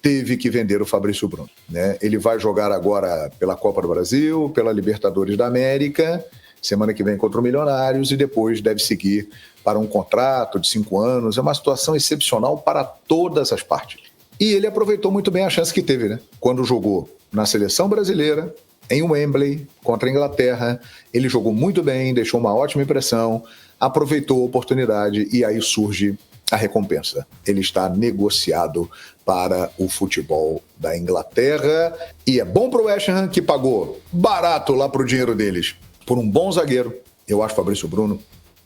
teve que vender o Fabrício Bruno, né? Ele vai jogar agora pela Copa do Brasil, pela Libertadores da América, semana que vem contra o Milionários, e depois deve seguir para um contrato de 5 anos. É uma situação excepcional para todas as partes. E ele aproveitou muito bem a chance que teve, né? Quando jogou na seleção brasileira, em Wembley, contra a Inglaterra, ele jogou muito bem, deixou uma ótima impressão, aproveitou a oportunidade e aí surge a recompensa. Ele está negociado para o futebol da Inglaterra e é bom para o West Ham, que pagou barato lá para o dinheiro deles por um bom zagueiro. Eu acho Fabrício Bruno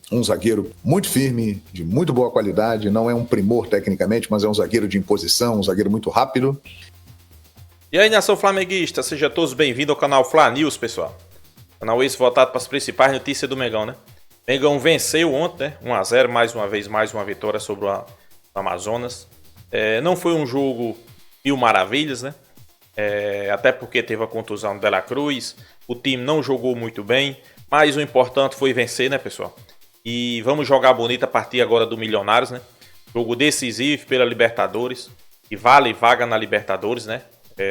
um zagueiro muito firme, de muito boa qualidade, não é um primor tecnicamente, mas é um zagueiro de imposição, um zagueiro muito rápido. E aí, nação flamenguista, sejam todos bem-vindos ao canal Fla News, pessoal. Canal esse voltado para as principais notícias do Mengão, né? Mengão venceu ontem, né? 1-0, mais uma vitória sobre o Amazonas. Não foi um jogo mil maravilhas, né? Até porque teve a contusão do De La Cruz, o time não jogou muito bem, mas o importante foi vencer, né, pessoal? E vamos jogar bonito a partir agora do Milionários, né? Jogo decisivo pela Libertadores, que vale vaga na Libertadores, né?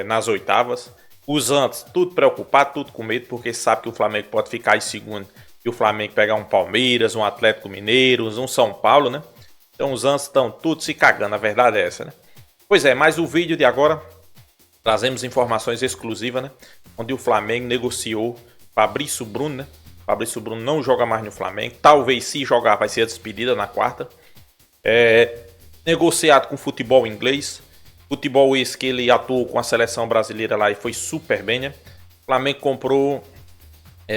Nas oitavas. Os antes, tudo preocupado, tudo com medo, porque sabe que o Flamengo pode ficar em segundo e o Flamengo pegar um Palmeiras, um Atlético Mineiro, um São Paulo, né? Então os antes estão tudo se cagando, a verdade é essa, né? Pois é, mas o vídeo de agora trazemos informações exclusivas, né? Onde o Flamengo negociou Fabrício Bruno, né? Fabrício Bruno não joga mais no Flamengo. Talvez, se jogar, vai ser a despedida na quarta. Negociado com futebol inglês. Futebol esse que ele atuou com a seleção brasileira lá e foi super bem, né? O Flamengo comprou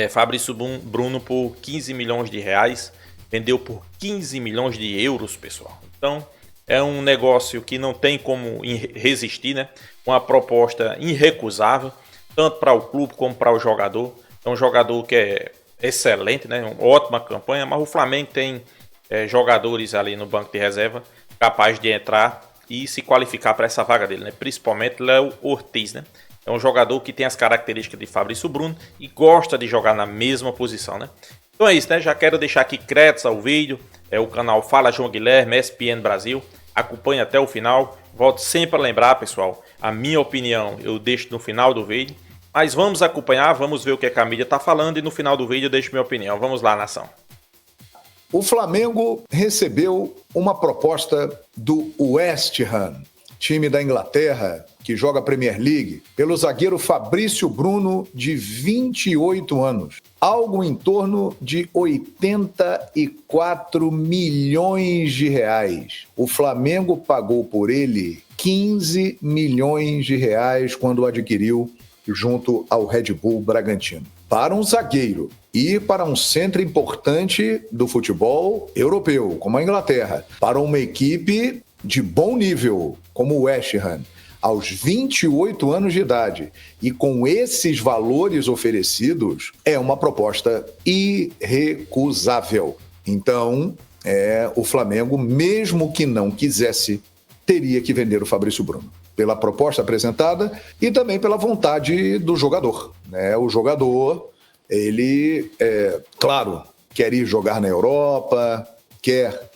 Fabrício Bruno por 15 milhões de reais. Vendeu por 15 milhões de euros, pessoal. Então, é um negócio que não tem como resistir, né? Uma proposta irrecusável, tanto para o clube como para o jogador. É um jogador que é excelente, né? Uma ótima campanha, mas o Flamengo tem jogadores ali no banco de reserva capazes de entrar e se qualificar para essa vaga dele, né? Principalmente Léo Ortiz, né? É um jogador que tem as características de Fabrício Bruno e gosta de jogar na mesma posição, né? Então é isso, né? Já quero deixar aqui créditos ao vídeo, o canal Fala João Guilherme, ESPN Brasil. Acompanhe até o final. Volto sempre a lembrar, pessoal, a minha opinião eu deixo no final do vídeo. Mas vamos acompanhar, vamos ver o que a mídia está falando e no final do vídeo eu deixo minha opinião. Vamos lá, nação. O Flamengo recebeu uma proposta do West Ham, time da Inglaterra, que joga a Premier League, pelo zagueiro Fabrício Bruno, de 28 anos. Algo em torno de 84 milhões de reais. O Flamengo pagou por ele 15 milhões de reais quando o adquiriu junto ao Red Bull Bragantino. Para um zagueiro e para um centro importante do futebol europeu, como a Inglaterra, para uma equipe de bom nível, como o West Ham, aos 28 anos de idade, e com esses valores oferecidos, é uma proposta irrecusável. Então, o Flamengo, mesmo que não quisesse, teria que vender o Fabrício Bruno, pela proposta apresentada e também pela vontade do jogador, né? O jogador, ele, claro, quer ir jogar na Europa, quer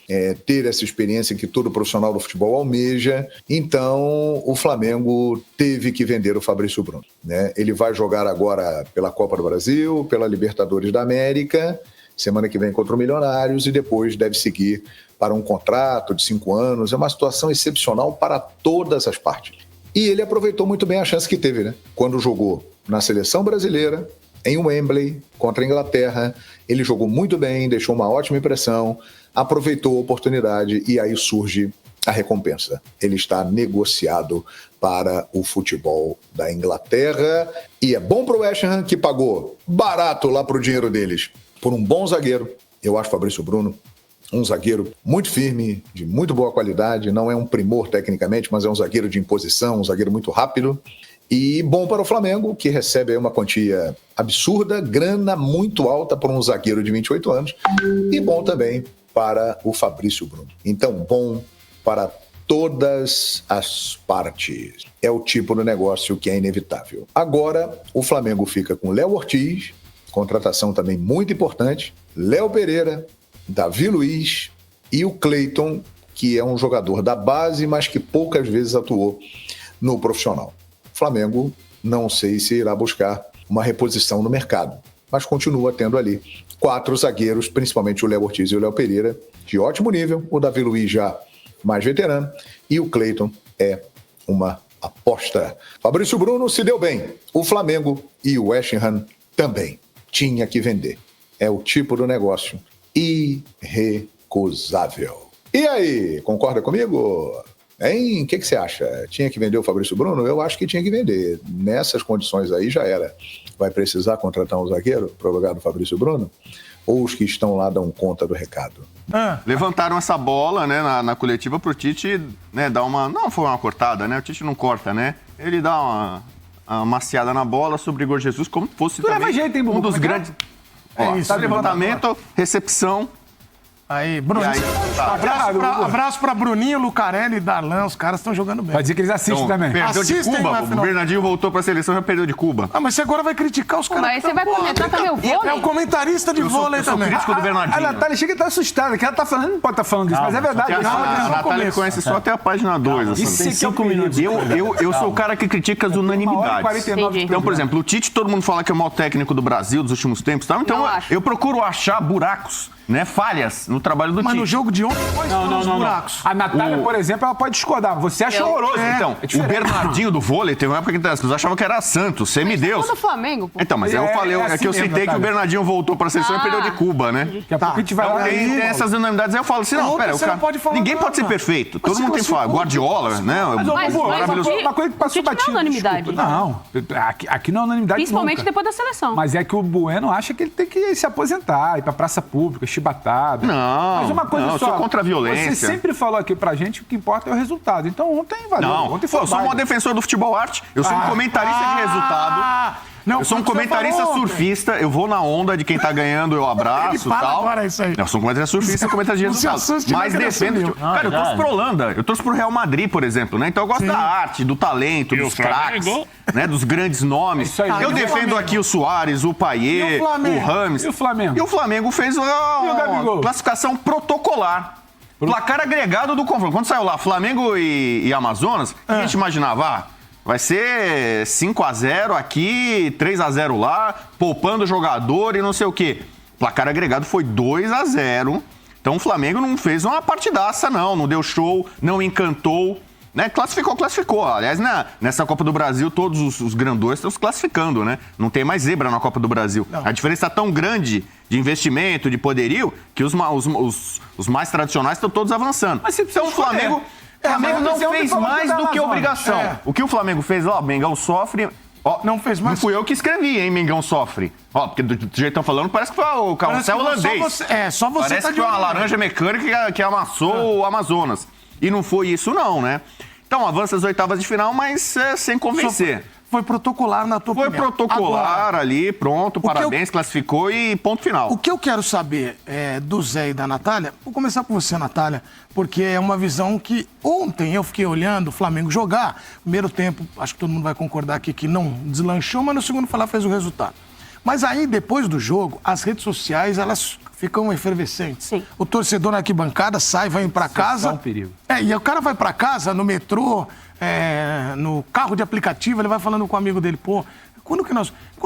ter essa experiência que todo profissional do futebol almeja. Então, o Flamengo teve que vender o Fabrício Bruno, né? Ele vai jogar agora pela Copa do Brasil, pela Libertadores da América, semana que vem contra o Milionários, e depois deve seguir para um contrato de 5 anos. É uma situação excepcional para todas as partes. E ele aproveitou muito bem a chance que teve, né? Quando jogou na seleção brasileira, em Wembley, contra a Inglaterra, ele jogou muito bem, deixou uma ótima impressão, aproveitou a oportunidade e aí surge a recompensa. Ele está negociado para o futebol da Inglaterra e é bom para o West Ham, que pagou barato lá para o dinheiro deles por um bom zagueiro. Eu acho Fabrício Bruno um zagueiro muito firme, de muito boa qualidade, não é um primor tecnicamente, mas é um zagueiro de imposição, um zagueiro muito rápido. E bom para o Flamengo, que recebe aí uma quantia absurda, grana muito alta para um zagueiro de 28 anos, e bom também para o Fabrício Bruno. Então, bom para todas as partes. É o tipo de negócio que é inevitável. Agora, o Flamengo fica com Léo Ortiz, contratação também muito importante, Léo Pereira, Davi Luiz e o Cleiton, que é um jogador da base, mas que poucas vezes atuou no profissional. O Flamengo não sei se irá buscar uma reposição no mercado, mas continua tendo ali 4 zagueiros, principalmente o Léo Ortiz e o Léo Pereira, de ótimo nível, o Davi Luiz já mais veterano, e o Cleiton é uma aposta. Fabrício Bruno se deu bem, o Flamengo e o West Ham também. Tinha que vender. É o tipo do negócio irrecusável. E aí, concorda comigo? Hein? O que você acha? Tinha que vender o Fabrício Bruno? Eu acho que tinha que vender. Nessas condições aí já era. Vai precisar contratar um zagueiro para o lugar do Fabrício Bruno? Ou os que estão lá dão conta do recado? Levantaram essa bola, né, na coletiva pro Tite, né, dar uma... Não foi uma cortada, né? O Tite não corta, né? Ele dá uma maciada na bola sobre o Igor Jesus, como se fosse também um dos grandes... É isso, levantamento, recepção... Aí, Bruninho. Abraço pra Bruninho, Lucarelli e Darlan. Os caras estão jogando bem. Pode dizer que eles assistem também. Perdeu de Cuba. O Bernardinho voltou pra seleção e já perdeu de Cuba. Ah, mas você agora vai criticar os caras. Mas você vai comentar também o vôlei? É o comentarista de vôlei também. Eu sou crítico do Bernardinho. A Natália chega e tá assustada, que ela tá falando, não pode estar falando disso, mas é verdade. A Natália conhece só até a página 2. Isso tem 5 minutos. Eu sou o cara que critica as unanimidades. Então, por exemplo, o Tite, todo mundo fala que é o maior técnico do Brasil dos últimos tempos. Então, eu procuro achar buracos, né, falhas no trabalho do Tite. Mas no jogo de ontem, quais foram os buracos? A Natália, por exemplo, ela pode discordar. Você acha horroroso. Então, o Bernardinho do vôlei, teve uma época que as pessoas achavam que era Santos, semideus. do Flamengo, pô. Então, mas eu falei, é que eu citei que o Bernardinho voltou pra seleção e perdeu de Cuba, né? Daqui a pouco a gente vai lá. Tem essas unanimidades, aí eu falo assim, não, pera, ninguém pode ser perfeito. Todo mundo tem que falar. Guardiola, né? Maravilhoso. Uma coisa que passou batido. Não é unanimidade. Não, aqui não é unanimidade Principalmente nunca. depois da seleção. Mas é que o Bueno acha que ele tem que se aposentar, ir pra praça pública, chibatada. Não, mas uma coisa eu sou contra a violência. Você sempre falou aqui pra gente que o que importa é o resultado. Então ontem valeu. Não, ontem foi eu sou um defensor do futebol arte. Eu sou um comentarista de resultado. Eu sou um comentarista surfista, eu vou na onda de quem tá ganhando, eu abraço e tal. Agora isso aí. Eu sou um comentarista surfista, comentarista de resultado. Mas defendo. Cara, eu torço pro Holanda, eu torço pro Real Madrid, por exemplo, né? Então eu gosto da arte, do talento, dos craques, né? Dos grandes nomes. Eu defendo aqui o Suárez, o Payet, o Rames. E o Flamengo? E o Flamengo fez uma classificação protocolar. Placar agregado do confronto. Quando saiu lá Flamengo e Amazonas, a gente imaginava, vai ser 5-0 aqui, 3-0 lá, poupando o jogador e não sei o quê. Placar agregado foi 2-0. Então o Flamengo não fez uma partidaça, não deu show, não encantou. Né? Classificou. Aliás, nessa Copa do Brasil, todos os grandões estão se classificando, né? Não tem mais zebra na Copa do Brasil. Não. A diferença está tão grande de investimento, de poderio, que os mais tradicionais estão todos avançando. Mas então o Flamengo não fez mais do que obrigação. O que o Flamengo fez, o Mengão sofre... não fez mais. Não fui eu que escrevi, hein? Mengão sofre. Porque do jeito que estão falando, parece que foi o carrossel holandês. Só você parece que foi uma laranja mecânica que amassou o Amazonas. E não foi isso, não, né? Então, avança as oitavas de final, mas sem convencer. Foi protocolar na tua opinião. Foi protocolar agora, ali, pronto, parabéns, classificou e ponto final. O que eu quero saber do Zé e da Natália, vou começar com você, Natália, porque é uma visão que ontem eu fiquei olhando o Flamengo jogar. Primeiro tempo, acho que todo mundo vai concordar aqui que não deslanchou, mas no segundo falar fez o resultado. Mas aí, depois do jogo, as redes sociais, elas ficam efervescentes. Sim. O torcedor na arquibancada sai, vai pra casa. É um perigo. E o cara vai pra casa, no metrô, no carro de aplicativo, ele vai falando com o amigo dele, quando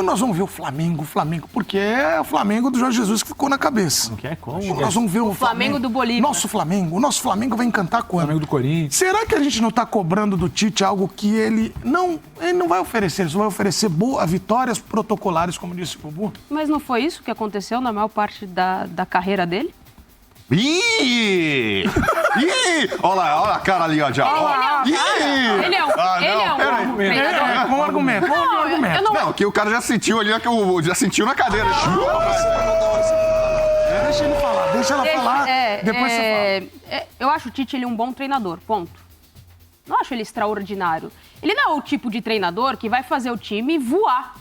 nós vamos ver o Flamengo? Porque é o Flamengo do Jorge Jesus que ficou na cabeça. Não quer como? Nós vamos ver o Flamengo do Bolívia. O nosso Flamengo vai encantar quando? Flamengo do Corinthians. Será que a gente não está cobrando do Tite algo que ele não vai oferecer? Ele só vai oferecer vitórias protocolares, como disse o Bubu? Mas não foi isso que aconteceu na maior parte da carreira dele? Ih! Olha a cara ali, ó, já. Ele é um treinador. Com argumento. Não, que o cara já sentiu ali, já sentiu na cadeira. Deixa ele falar, deixa ela falar, depois você fala. Eu acho o Tite um bom treinador, ponto. Não acho ele extraordinário. Ele não é o tipo de treinador que vai fazer o time voar.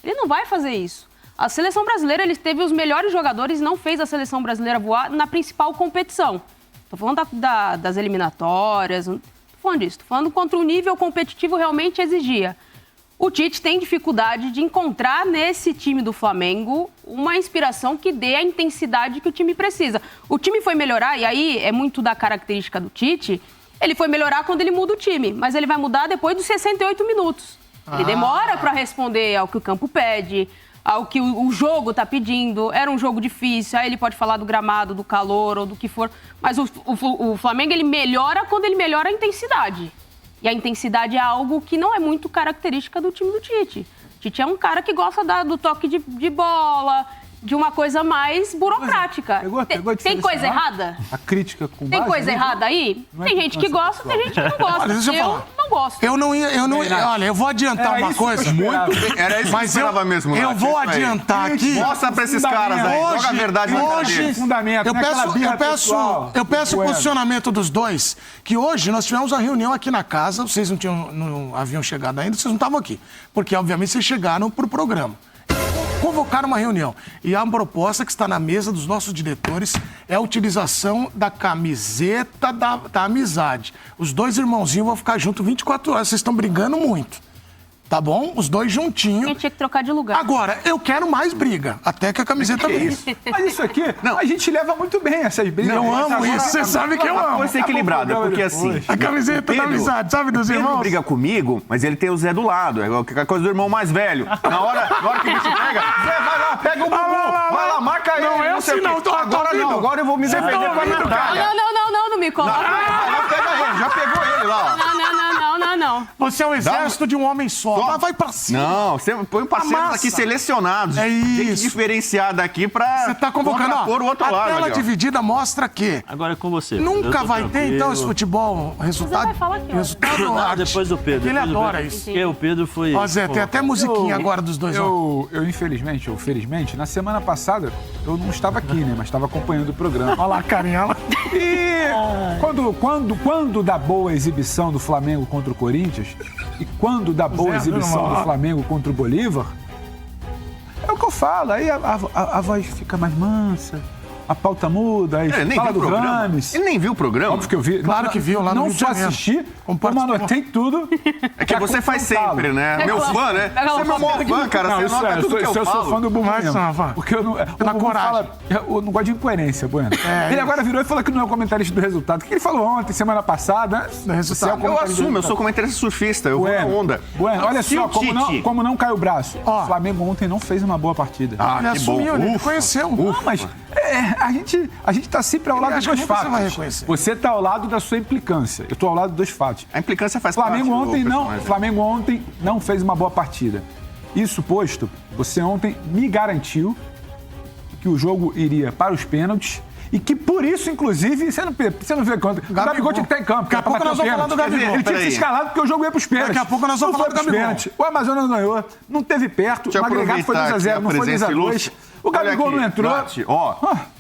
Ele não vai fazer isso. A seleção brasileira, ele teve os melhores jogadores e não fez a seleção brasileira voar na principal competição. Tô falando das eliminatórias, não tô falando disso. Tô falando contra o nível competitivo realmente exigia. O Tite tem dificuldade de encontrar nesse time do Flamengo uma inspiração que dê a intensidade que o time precisa. O time foi melhorar, e aí é muito da característica do Tite, Ele foi melhorar quando ele muda o time, mas ele vai mudar depois dos 68 minutos. Ele demora para responder ao que o campo pede, ao que o jogo está pedindo. Era um jogo difícil, aí ele pode falar do gramado, do calor ou do que for. Mas o Flamengo, ele melhora quando ele melhora a intensidade. E a intensidade é algo que não é muito característica do time do Tite. O Tite é um cara que gosta do toque de bola, de uma coisa mais burocrática. Tem coisa errada? A crítica com Tem base, coisa né? errada aí? Tem gente que gosta, tem gente que não gosta. Olha, deixa eu falar. Não gosto. Olha, eu vou adiantar uma coisa. Era isso que eu esperava mesmo. Eu Nath, vou isso aí. adiantar aqui. Mostra pra esses caras aí. Joga a verdade na cara deles. Fundamento, Eu peço o posicionamento dos dois, que hoje nós tivemos uma reunião aqui na casa, vocês não haviam chegado ainda, vocês não estavam aqui, porque obviamente vocês chegaram pro programa. Convocaram uma reunião. E a proposta que está na mesa dos nossos diretores é a utilização da camiseta da amizade. Os dois irmãozinhos vão ficar juntos 24 horas. Vocês estão brigando muito. Tá bom? Os dois juntinhos. A gente tinha que trocar de lugar. Agora, eu quero mais briga. Até que a camiseta brigue. Mas isso aqui, a gente leva muito bem essas brigas. Eu amo isso. Você sabe que eu amo. Vai ser equilibrada, porque assim... A camiseta da amizade, sabe, dos Pedro irmãos? briga comigo, mas ele tem o Zé do lado. É a coisa do irmão mais velho. Na hora que o bicho pega, Zé vai lá, pega o bumbum. Vai lá, marca ele. Não é assim, não. Agora não, agora eu vou me defender com a Natália. Não me coloca. Já pegou ele lá, ó. Não. Você é o exército de um homem só. Mas vai pra cima. Não, você põe parceiros Amassa. aqui selecionados. É Tem que isso. diferenciar daqui pra... Você tá convocando, ó. o outro A lado. tela ali, ó. dividida mostra que Agora é com você. nunca vai ter, então, esse futebol resultado. vai falar que Resultado ou Não, arte? depois do Pedro. Ele depois do adora Pedro. isso. Porque o Pedro foi... Ó, Zé, tem até musiquinha agora dos dois. ó. Eu infelizmente, ou felizmente, na semana passada, eu não estava aqui, né? Mas estava acompanhando o programa. Olha lá a carinha. Olha lá. E quando dá boa exibição do Flamengo contra o Corinthians, e quando dá boa exibição do Flamengo contra o Bolívar, é o que eu falo. Aí a voz fica mais mansa, a pauta muda, aí Ele nem fala viu do o programa. Rames. Ele nem viu o programa. Óbvio que eu vi. Claro que viu, lá no Não Rio de só Janeiro. assisti, Como como participou. anotei tudo. É que você faz sempre, né? Meu fã, né? Você é meu maior fã, cara. Não, Você isso nota tudo que eu sou falo. fã do Bumbum Vai, mesmo. Sava. Porque eu não... Pela o Bumbum coragem. eu não gosto de incoerência, Bueno. Ele agora virou e falou que não é o comentarista do resultado. O que ele falou ontem, semana passada? Do resultado. Você é o Eu comentarista do assumo, eu resultado. sou comentarista surfista. Eu vou na onda. Bueno, olha Se só, o Tite- como não cai o braço. Ó. O Flamengo ontem não fez uma boa partida. Ele que bom. assumiu, ele Ufa. conheceu. Não, mas a gente tá sempre ao lado dos acha que dois nunca você fatos. vai reconhecer. Você tá ao lado da sua implicância. Eu tô ao lado dos fatos. A implicância faz Flamengo parte do personagem. Flamengo ontem não fez uma boa partida. Isso posto, você ontem me garantiu que o jogo iria para os pênaltis e que por isso, inclusive, você não vê quanto. O Gabigol tinha que estar em campo. Daqui a pouco nós vamos falar do Gabigol. Ele tinha que ser Peraí. escalado porque o jogo ia para os pênaltis. Daqui a pouco nós vamos Não falar foi do pros Gabigol. pênaltis. O Amazonas ganhou, não teve perto. Deixa eu O agregado foi aproveitar 2x0, aqui não a foi presença 2x2. ilustre. O Gabigol Olha não aqui, entrou. Nath,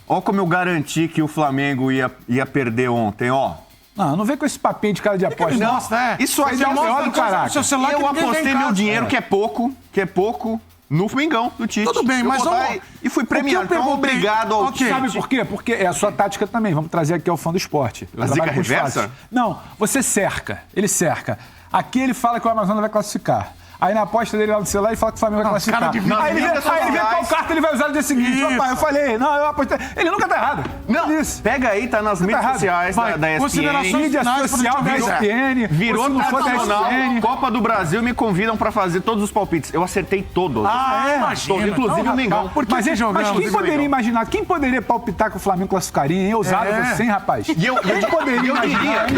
ó como eu garanti que o Flamengo ia perder ontem, ó. Não vem com esse papinho de cara de aposta. Ele não. mostra, é. Isso aí Ele é mostra mostra do caraca. seu celular que Eu ninguém vê em apostei meu casa. dinheiro, que é pouco, no Mengão, do Tite. Tudo bem, Eu mas vou dar vamos- e fui o que premiado. eu Então, perguntei- obrigado ao Ok. Tite. Sabe por quê? Porque é a sua tática também. Vamos trazer aqui ao fã do esporte. Eu A zica trabalho com os reversa? fatos. Não, você cerca. Ele cerca. Aqui ele fala que o Amazonas vai classificar. Aí na aposta dele lá no celular ele fala que o Flamengo vai classificar. cara de vídeo. Aí ele vê Nas qual mídias carta ele vai usar no dia seguinte. Isso. Opa, eu falei, não, eu apostei. Ele nunca tá errado. Não, Isso. pega aí, tá nas mídias errado. sociais Vai, da ESPN. considerações Mídia finais social pro da time quiser. ESPN. Virou ou se não for da nacional, ESPN. Copa do Brasil, me convidam pra fazer todos os palpites. Eu acertei todos. Imagina. Inclusive Então, o Mengão. Por que Mas, que mas jogamos? quem poderia imaginar? Quem poderia palpitar que o Flamengo classificaria, hein? Ousado você, hein, rapaz? E eu Quem poderia diria, imaginar? eu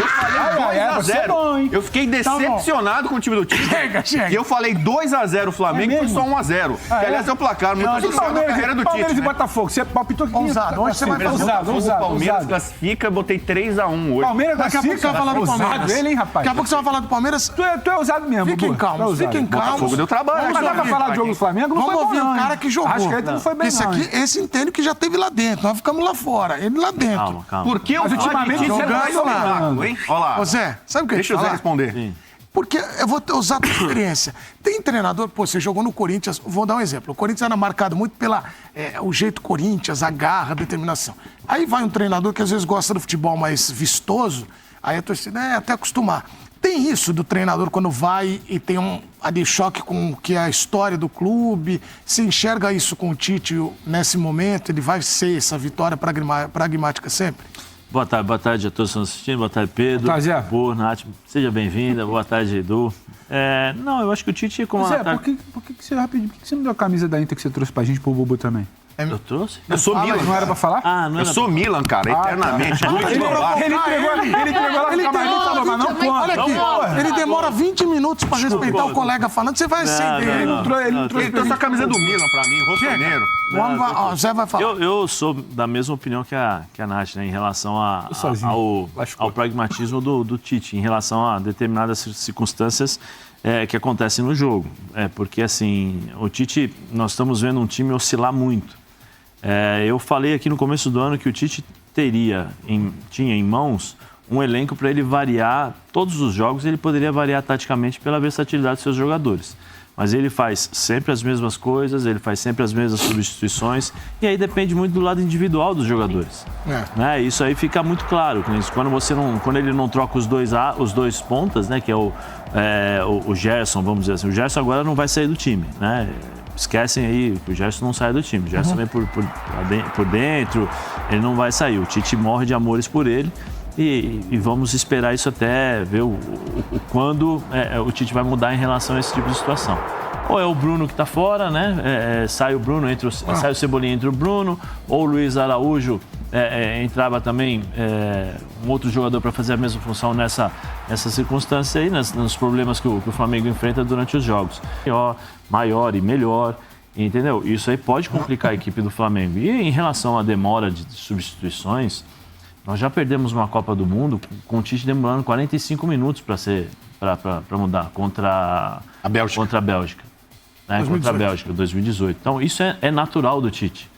falei você é 2x0. bom, hein? Eu fiquei decepcionado com o time do Tite. Chega. E eu falei 2x0 o Flamengo É e foi mesmo? só 1x0. Que, aliás, é o placar muito oficial da carreira do Palmeiras Tite. e né? Botafogo. Você palpitou que Ousado, onde você vai fazer? O Palmeiras classifica, eu botei 3x1 hoje. Palmeiras Daqui a pouco você vai falar do ousado Palmeiras. ele, hein, rapaz? Daqui a pouco você vai falar do Palmeiras. Tu é ousado mesmo, Fiquem Bubu. Tu é calmos, ousado. fiquem calmos. Botafogo deu trabalho. Mas dá pra ouvir, falar do jogo do Flamengo? Não Vamos foi bom, ouvir não, o cara hein? que jogou. Arrascaeta não foi bem, Esse não, aqui, hein? esse entende que já esteve lá dentro. Nós ficamos lá fora. Ele lá dentro. Calma. Porque o ultimamente Tite jogando é mais lá. espetáculo, hein? Olha lá. Ô Zé, sabe o que eu ia te Deixa o Zé falar? responder. Porque eu vou usar a tua experiência. Tem treinador, pô, você jogou no Corinthians, vou dar um exemplo. O Corinthians era marcado muito pela o jeito Corinthians, a garra, a determinação. Aí vai um treinador que às vezes gosta do futebol mais vistoso, aí a torcida até acostumar. Tem isso do treinador quando vai e tem ali choque com o que é a história do clube. Você enxerga isso com o Tite nesse momento? Ele vai ser essa vitória pragmática sempre? Boa tarde a todos que estão assistindo. Boa tarde, Pedro. Boa tarde, Zé. Boa, Nath. Seja bem-vinda. Boa tarde, Edu. Não, eu acho que o Tite... Como Zé, por que você não deu a camisa da Inter que você trouxe pra gente, pro Bubu também? Eu trouxe? Eu sou Milan. Não era pra falar? Não Eu sou Milan, cara, eternamente. Ele entregou lá no camarim e falou, mas não Olha conta. aqui, ele demora 20 minutos pra respeitar o colega falando, você vai acender ele. Ele trouxe a camisa do Milan pra mim, rostoneiro. O Zé vai falar. Eu sou da mesma opinião que a Nath, né, em relação ao pragmatismo do Tite, em relação a determinadas circunstâncias que acontecem no jogo. Porque, assim, o Tite, nós estamos vendo um time oscilar muito. Eu falei aqui no começo do ano que o Tite tinha em mãos um elenco para ele variar todos os jogos, ele poderia variar taticamente pela versatilidade dos seus jogadores. Mas ele faz sempre as mesmas coisas, ele faz sempre as mesmas substituições, e aí depende muito do lado individual dos jogadores. Né? Isso aí fica muito claro. Quando ele não troca os dois pontas, né, que é o Gerson, vamos dizer assim. O Gerson agora não vai sair do time, né? Esquecem aí que o Gerson não sai do time. O Gerson vem por dentro, ele não vai sair. O Tite morre de amores por ele e vamos esperar isso até ver quando o Tite vai mudar em relação a esse tipo de situação. Ou é o Bruno que está fora, né? Sai o Bruno, sai o Cebolinha entre o Bruno, ou o Luiz Araújo entrava também um outro jogador para fazer a mesma função nessa circunstância aí, nos problemas que o Flamengo enfrenta durante os jogos. Maior e melhor, entendeu? Isso aí pode complicar a equipe do Flamengo. E em relação à demora de substituições, nós já perdemos uma Copa do Mundo com o Tite demorando 45 minutos para mudar contra a Bélgica. Contra a Bélgica, 2018. Então, isso é natural do Tite.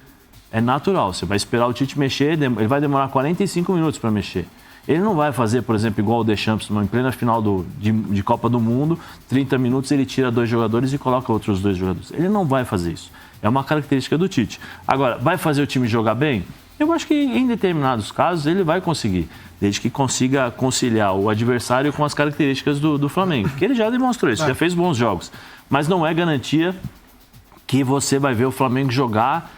É natural. Você vai esperar o Tite mexer, ele vai demorar 45 minutos para mexer. Ele não vai fazer, por exemplo, igual o Deschamps, em plena final de Copa do Mundo, 30 minutos ele tira 2 jogadores e coloca outros 2 jogadores. Ele não vai fazer isso. É uma característica do Tite. Agora, vai fazer o time jogar bem? Eu acho que em determinados casos ele vai conseguir, desde que consiga conciliar o adversário com as características do Flamengo. Que ele já demonstrou isso, já fez bons jogos. Mas não é garantia que você vai ver o Flamengo jogar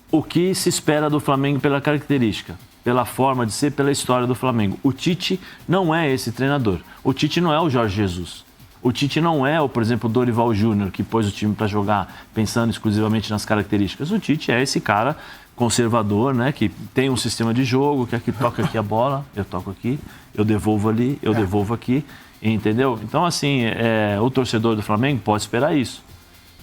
o que se espera do Flamengo pela característica, pela forma de ser, pela história do Flamengo. O Tite não é esse treinador. O Tite não é o Jorge Jesus. O Tite não é, por exemplo, o Dorival Júnior, que pôs o time para jogar pensando exclusivamente nas características. O Tite é esse cara conservador, né, que tem um sistema de jogo, que aqui toca aqui a bola, eu toco aqui, eu devolvo ali, eu devolvo aqui, entendeu? Então, assim, o torcedor do Flamengo pode esperar isso.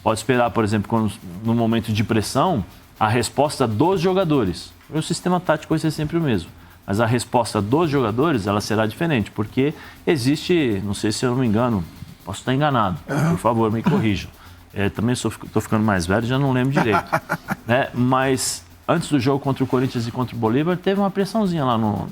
Pode esperar, por exemplo, no momento de pressão, a resposta dos jogadores. O sistema tático vai ser sempre o mesmo. Mas a resposta dos jogadores, ela será diferente, porque existe, não sei se eu não me engano, posso estar enganado, por favor, me corrijam. Também estou ficando mais velho, já não lembro direito. Né? Mas antes do jogo contra o Corinthians e contra o Bolívar, teve uma pressãozinha lá no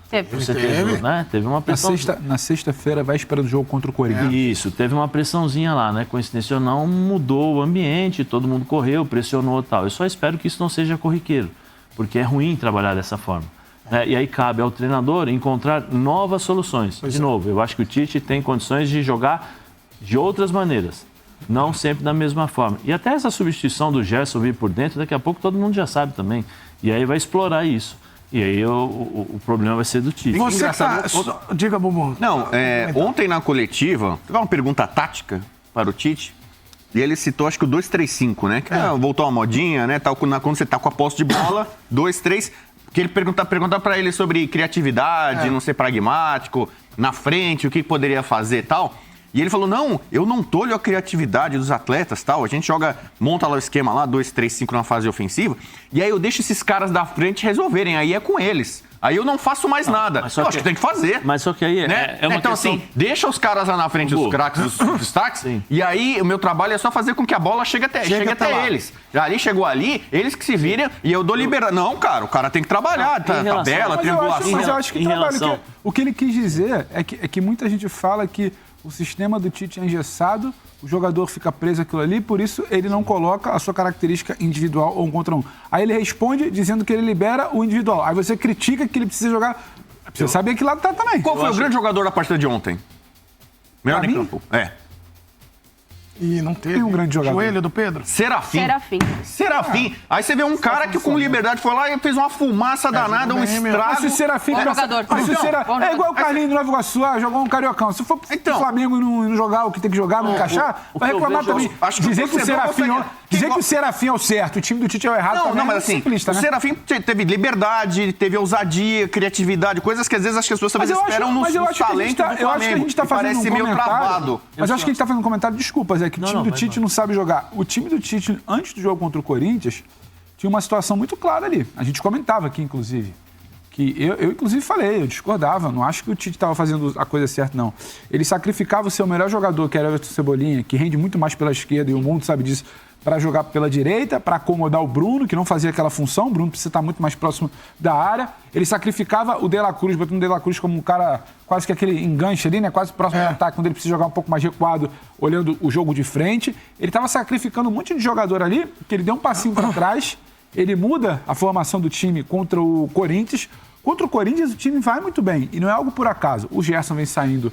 CT, né? Teve uma pressão. Na sexta-feira, véspera do jogo contra o Corinthians. Isso, teve uma pressãozinha lá, né? Coincidência ou não, mudou o ambiente, todo mundo correu, pressionou e tal. Eu só espero que isso não seja corriqueiro, porque é ruim trabalhar dessa forma. Né? E aí cabe ao treinador encontrar novas soluções. De novo, eu acho que o Tite tem condições de jogar de outras maneiras, não sempre da mesma forma. E até essa substituição do Gerson vir por dentro, daqui a pouco todo mundo já sabe também. E aí vai explorar isso. E aí o problema vai ser do Tite. Você diga, Bubu. Não, ontem na coletiva, teve uma pergunta tática para o Tite. E ele citou, acho que o 2-3-5, né? Que voltou uma modinha, né? Quando você tá com a posse de bola, 2-3. Que ele perguntar para ele sobre criatividade, não ser pragmático, na frente, o que poderia fazer e tal. E ele falou, não, eu não tolho a criatividade dos atletas, tal. A gente monta lá o esquema lá, 2-3-5 na fase ofensiva. E aí eu deixo esses caras da frente resolverem, aí é com eles. Aí eu não faço mais nada. Eu acho que tem que fazer. Mas só que aí né? é uma então, questão... assim, deixa os caras lá na frente, os craques, os destaques. Sim. E aí o meu trabalho é só fazer com que a bola chegue até eles. Ali chegou ali, eles que se virem e eu dou liberdade. Não, cara, o cara tem que trabalhar. Tabela, triangulação. Mas eu acho que o que ele quis dizer é que muita gente fala que o sistema do Tite é engessado, o jogador fica preso àquilo ali, por isso ele não coloca a sua característica individual ou um contra um. Aí ele responde dizendo que ele libera o individual. Aí você critica que ele precisa jogar... Precisa saber que lado tá também. Qual foi o grande jogador da partida de ontem? Melhor em campo. E não teve. Tem um grande jogador. Joelho do Pedro? Serafim. Aí você vê um cara que com liberdade foi lá e fez uma fumaça danada, um estrago. Mas se o Serafim... jogador. É igual o Carlinhos do Nova Iguaçu, jogou um Cariocão. Se for pro Flamengo não jogar o que tem que jogar, não encaixar, vai reclamar também. Dizer que o Serafim é o certo, o time do Tite é o errado, não, mas assim, simplista, o né? Serafim teve liberdade, teve ousadia, criatividade, coisas que às vezes as pessoas também esperam nos talentos do Flamengo. Eu acho que a gente tá fazendo parece um meio comentário... travado. Mas eu acho que a gente tá fazendo um comentário, desculpa, Zé, que o time do Tite não sabe jogar. O time do Tite, antes do jogo contra o Corinthians, tinha uma situação muito clara ali. A gente comentava aqui, inclusive. Que eu inclusive, falei, eu discordava. Não acho que o Tite estava fazendo a coisa certa, não. Ele sacrificava o seu melhor jogador, que era o Everton Cebolinha, que rende muito mais pela esquerda, e o mundo sabe disso, para jogar pela direita, para acomodar o Bruno, que não fazia aquela função. O Bruno precisa estar muito mais próximo da área. Ele sacrificava o De La Cruz, botando o De La Cruz como um cara, quase que aquele enganche ali, né? Quase próximo do ataque, quando ele precisa jogar um pouco mais recuado, olhando o jogo de frente. Ele estava sacrificando um monte de jogador ali, que ele deu um passinho para trás, ele muda a formação do time contra o Corinthians. Contra o Corinthians, o time vai muito bem, e não é algo por acaso. O Gerson vem saindo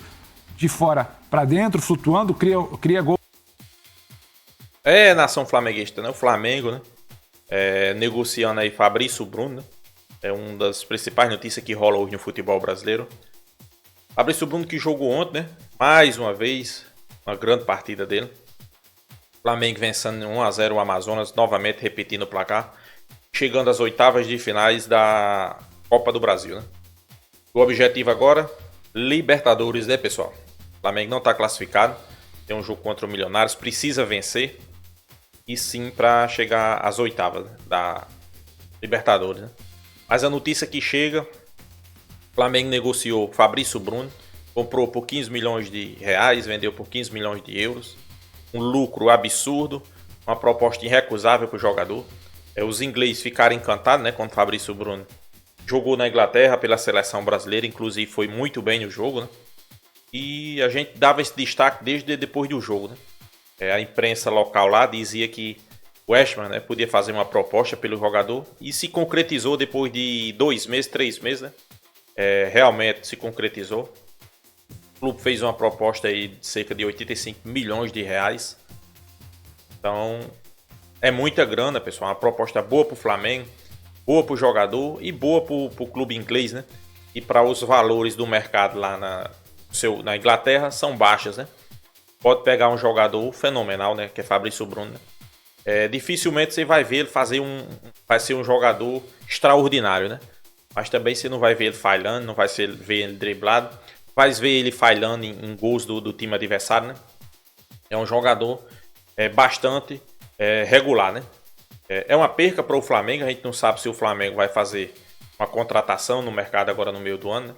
de fora para dentro, flutuando, cria gol. É nação flamenguista, né? O Flamengo, né? Negociando aí Fabrício Bruno, né? É uma das principais notícias que rola hoje no futebol brasileiro. Fabrício Bruno que jogou ontem, né? Mais uma vez, uma grande partida dele. Flamengo vencendo 1-0 o Amazonas, novamente repetindo o placar. Chegando às oitavas de finais da Copa do Brasil, né? O objetivo agora, Libertadores, né, pessoal? O Flamengo não está classificado. Tem um jogo contra o Milionários, precisa vencer. E sim para chegar às oitavas, né, da Libertadores, né? Mas a notícia que chega, o Flamengo negociou Fabrício Bruno, comprou por 15 milhões de reais, vendeu por 15 milhões de euros. Um lucro absurdo, uma proposta irrecusável para o jogador. Os ingleses ficaram encantados, né, quando Fabrício Bruno jogou na Inglaterra pela seleção brasileira, inclusive foi muito bem no jogo, né? E a gente dava esse destaque desde depois do jogo, né? A imprensa local lá dizia que o West Ham, né, podia fazer uma proposta pelo jogador e se concretizou depois de 2 meses, 3 meses, né? Realmente se concretizou. O clube fez uma proposta aí de cerca de 85 milhões de reais. Então, é muita grana, pessoal. Uma proposta boa para o Flamengo, boa para o jogador e boa para o clube inglês, né? E para os valores do mercado lá na Inglaterra são baixas, né? Pode pegar um jogador fenomenal, né? Que é Fabrício Bruno, né? Dificilmente você vai ver ele vai ser um jogador extraordinário, né? Mas também você não vai ver ele falhando, não vai ver ele driblado. Vai ver ele falhando em gols do time adversário, né? É um jogador bastante regular, né? É uma perca para o Flamengo. A gente não sabe se o Flamengo vai fazer uma contratação no mercado agora no meio do ano,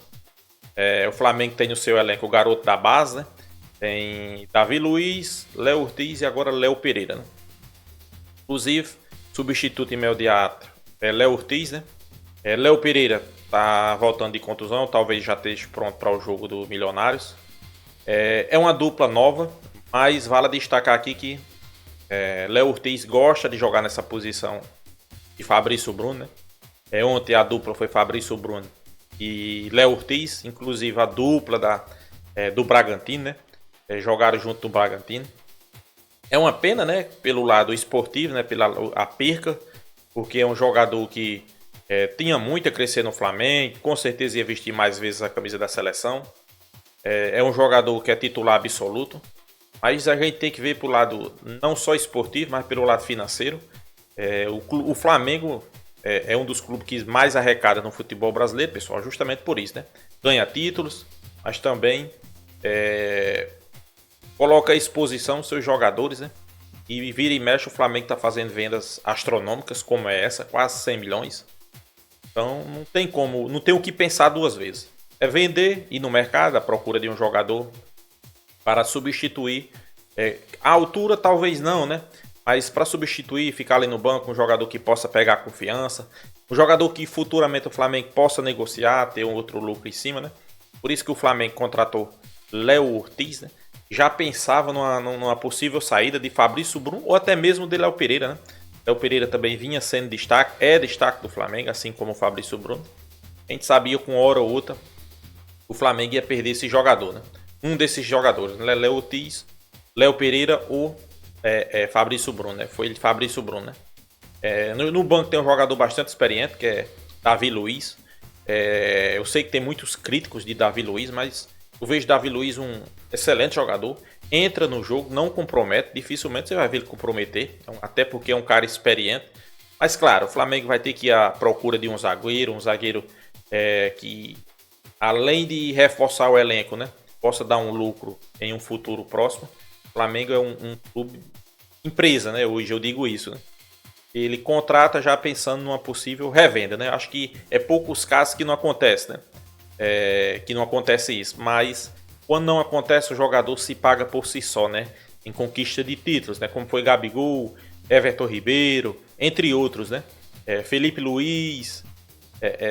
né? O Flamengo tem no seu elenco o garoto da base, né? Tem Davi Luiz, Léo Ortiz e agora Léo Pereira, né? Inclusive, substituto imediato é Léo Ortiz, né? Léo Pereira tá voltando de contusão, talvez já esteja pronto para o jogo do Milionários. É uma dupla nova, mas vale destacar aqui que Léo Ortiz gosta de jogar nessa posição de Fabrício Bruno, né? Ontem a dupla foi Fabrício Bruno e Léo Ortiz, inclusive a dupla do Bragantino, né? Jogaram junto do Bragantino. É uma pena, né? Pelo lado esportivo, né? Pela perca, porque é um jogador que tinha muito a crescer no Flamengo, com certeza ia vestir mais vezes a camisa da seleção. É um jogador que é titular absoluto, mas a gente tem que ver pelo lado não só esportivo, mas pelo lado financeiro. O Flamengo é um dos clubes que mais arrecada no futebol brasileiro, pessoal, justamente por isso, né? Ganha títulos, mas também coloca à exposição os seus jogadores, né? E vira e mexe, o Flamengo está fazendo vendas astronômicas como essa, quase 100 milhões. Então não tem o que pensar duas vezes. É vender, ir no mercado à procura de um jogador para substituir. A altura talvez não, né? Mas para substituir, ficar ali no banco, um jogador que possa pegar confiança, um jogador que futuramente o Flamengo possa negociar, ter um outro lucro em cima, né? Por isso que o Flamengo contratou Léo Ortiz, né? Já pensava numa possível saída de Fabrício Bruno ou até mesmo de Léo Pereira, né? Léo Pereira também vinha sendo destaque do Flamengo, assim como o Fabrício Bruno. A gente sabia que uma hora ou outra o Flamengo ia perder esse jogador, né? Um desses jogadores, né? Léo Ortiz Léo Pereira ou Fabrício Bruno, né? Foi Fabrício Bruno, né? No banco tem um jogador bastante experiente, que é Davi Luiz. Eu sei que tem muitos críticos de Davi Luiz, mas eu vejo Davi Luiz um excelente jogador. Entra no jogo, não compromete. Dificilmente você vai ver ele comprometer, então, até porque é um cara experiente. Mas claro, o Flamengo vai ter que ir à procura de um zagueiro que, além de reforçar o elenco, né, possa dar um lucro em um futuro próximo. O Flamengo é um clube empresa, né? Hoje eu digo isso, né? Ele contrata já pensando numa possível revenda, né? Acho que é poucos casos que não acontece, né? Que não acontece isso, mas quando não acontece, o jogador se paga por si só, né? Em conquista de títulos, né? Como foi Gabigol, Everton Ribeiro, entre outros, né? Felipe Luiz,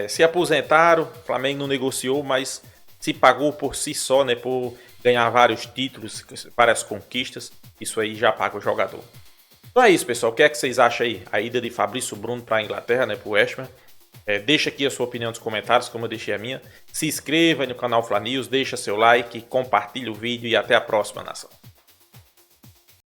se aposentaram, o Flamengo não negociou, mas se pagou por si só, né? Por ganhar vários títulos, várias conquistas, isso aí já paga o jogador. Então é isso, pessoal. O que é que vocês acham aí? A ida de Fabrício Bruno para a Inglaterra, né? Para o West Ham. Deixa aqui a sua opinião nos comentários, como eu deixei a minha. Se inscreva no canal Fla News, deixa seu like, compartilhe o vídeo e até a próxima, nação.